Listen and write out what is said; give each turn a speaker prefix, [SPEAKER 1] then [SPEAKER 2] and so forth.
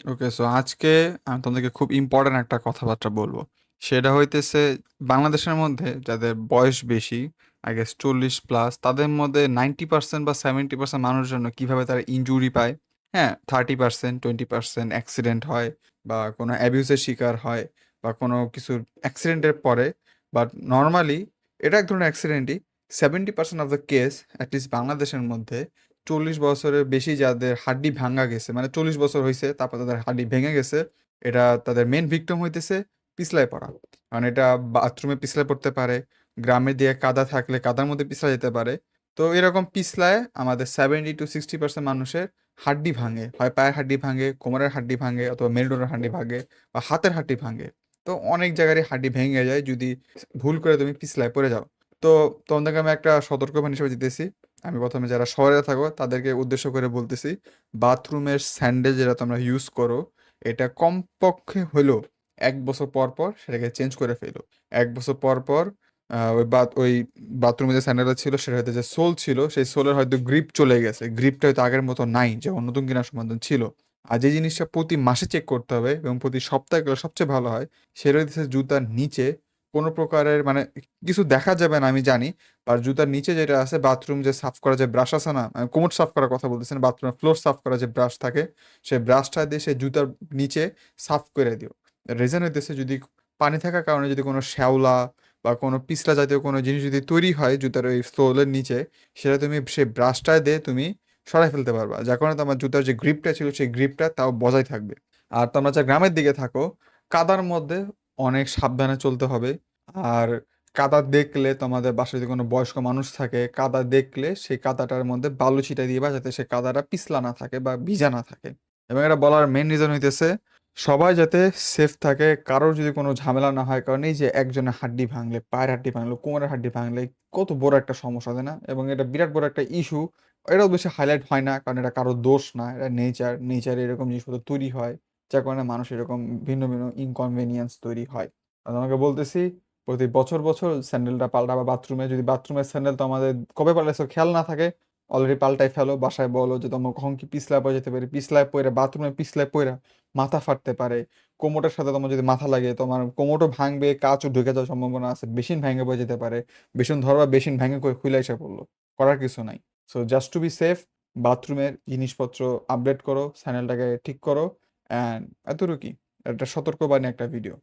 [SPEAKER 1] ওকে, so আজকে আমি তোমাদেরকে খুব ইম্পর্ট্যান্ট একটা কথাবার্তা বলবো। সেটা হইতেছে বাংলাদেশের মধ্যে যাদের বয়স বেশি, আই গেস 40+, তাদের মধ্যে 90% বা 70% মানুষের জন্য কিভাবে তারা ইনজুরি পায়। হ্যাঁ, 30%, 20% অ্যাক্সিডেন্ট হয় বা কোনো অ্যাবিউসের শিকার হয় বা কোনো কিছুর অ্যাক্সিডেন্টের পরে। বাট নর্মালি এটা এক ধরনের অ্যাক্সিডেন্টই। 70% অফ দ্য কেস, অ্যাটলিস্ট বাংলাদেশের মধ্যে 40 বছরের বেশি যাদের হাড্ডি ভাঙা গেছে, মানে 40 বছর হয়েছে তারপর তাদের হাড্ডি ভেঙে গেছে, এটা তাদের মেন ভিক্টিম হইতেছে পিছলায় পড়া। কারণ এটা বাথরুমে পিছলায় পড়তে পারে, গ্রামের দিকে কাদা থাকলে কাদার মধ্যে পিছলা যেতে পারে। তো এরকম পিছলায় আমাদের 70 to 60% মানুষের হাড্ডি ভাঙে, হয় পায়ের হাড্ডি ভাঙে, কোমরের হাড্ডি ভাঙে, অথবা মেরুদণ্ডের হাড্ডি ভাঙে, বা হাতের হাড্ডি ভাঙে। তো অনেক জায়গায় হাড্ডি ভেঙে যায় যদি ভুল করে তুমি পিছলায় পড়ে যাও। তো তোমাদেরকে আমি একটা সতর্কবাণী হিসেবে দিতেছি। আমি প্রথমে যারা শহরে থাকো তাদেরকে উদ্দেশ্য করে বলতেছি, বাথরুমের স্যান্ডেল যেটা তোমরা ইউজ করো, এটা কমপক্ষে হলেও 1 বছর পর পর সেটাকে চেঞ্জ করে ফেলো। 1 বছর পর পর ওই বাথরুমে যে স্যান্ডেলটা ছিল সেটা হয়তো যে সোল ছিল, সেই সোলের হয়তো গ্রিপ চলে গেছে, গ্রিপটা হয়তো আগের মতো নাই যে নতুন কেনার সমাধান ছিল। আর যে জিনিসটা প্রতি মাসে চেক করতে হবে এবং প্রতি সপ্তাহে গেলে সবচেয়ে ভালো হয়, সেটা হচ্ছে জুতার নিচে কোনো প্রকারের মানে কিছু দেখা যাবে না আমি জানি, আর জুতার নিচে যেটা আছে, বাথরুম যে সাফ করা যে ব্রাশ আছে না, আমি কোমর সাফ করার কথা বলতেছি না, বাথরুমের ফ্লোর সাফ করা যে ব্রাশ থাকে, সেই ব্রাশটা দিয়ে সে জুতার নিচে সাফ করে দিও। রিজন হইতেছে যদি পানি থাকার কারণে যদি কোনো শ্যাওলা বা কোনো পিছলা জাতীয় কোনো জিনিস যদি তৈরি হয় জুতার ওই সোলের নিচে, সেটা তুমি সেই ব্রাশটা দিয়ে তুমি সরাই ফেলতে পারবা, যার কারণে তোমার জুতার যে গ্রিপটা ছিল সেই গ্রিপটা তাও বজায় থাকবে। আর তোমরা যা গ্রামের দিকে থাকো, কাদার মধ্যে অনেক সাবধানে চলতে হবে। আর কাদা দেখলে, তোমাদের বাসায় যদি কোনো বয়স্ক মানুষ থাকে, কাদা দেখলে সেই কাদাটার মধ্যে বালু ছিটাই দিবা যাতে সে কাদাটা পিছলা না থাকে বা ভিজা না থাকে। এবং এটা বলার মেন রিজন হইতেছে সবাই যাতে সেফ থাকে, কারোর যদি কোনো ঝামেলা না হয়। কারণ এই যে একজনের হাড্ডি ভাঙলে, পায়ের হাড্ডি ভাঙলে, কোমরের হাড্ডি ভাঙলে কত বড় একটা সমস্যা, তাই না? এবং এটা বিরাট বড় একটা ইস্যু। এটাও বেশি হাইলাইট হয় না কারণ এটা কারো দোষ না, এটা নেচারে এরকম জিনিসপত্র তৈরি হয়, যার কারণে মানুষ এরকম ভিন্ন ভিন্ন ইনকনভেনিয়েন্স তৈরি হয়। আর আমাকে বলতেছি, প্রতি বছর বছর স্যান্ডেলটা পাল্টাবা। বাথরুমে যদি বাথরুমের স্যান্ডেল তো আমাদের কবে পাল্টাইছো খেয়াল না থাকে, অলরেডি পাল্টাই ফেলো। বাসায় বলো যে তোমার কখন কি পিছলায় পড়ে যেতে পারে, পিছলায় পড়ে বাথরুমে পিছলায় পড়ে মাথা ফাটতে পারে। কোমরের সাথে তোমার যদি মাথা লাগে, তোমার কোমরও ভাঙবে, কাঁচও ঢুকে যাওয়ার সম্ভাবনা আছে, বেসিন ভেঙে পড়ে যেতে পারে। বেসিন ধরবা, বেসিন ভেঙে করে খুলে এসে পড়লো, করার কিছু নাই। So just to be safe, বাথরুমের জিনিসপত্র আপডেট করো, স্যান্ডেলটাকে ঠিক করো। অ্যান্ড এতটুকুই, একটা সতর্কবাণী একটা ভিডিও।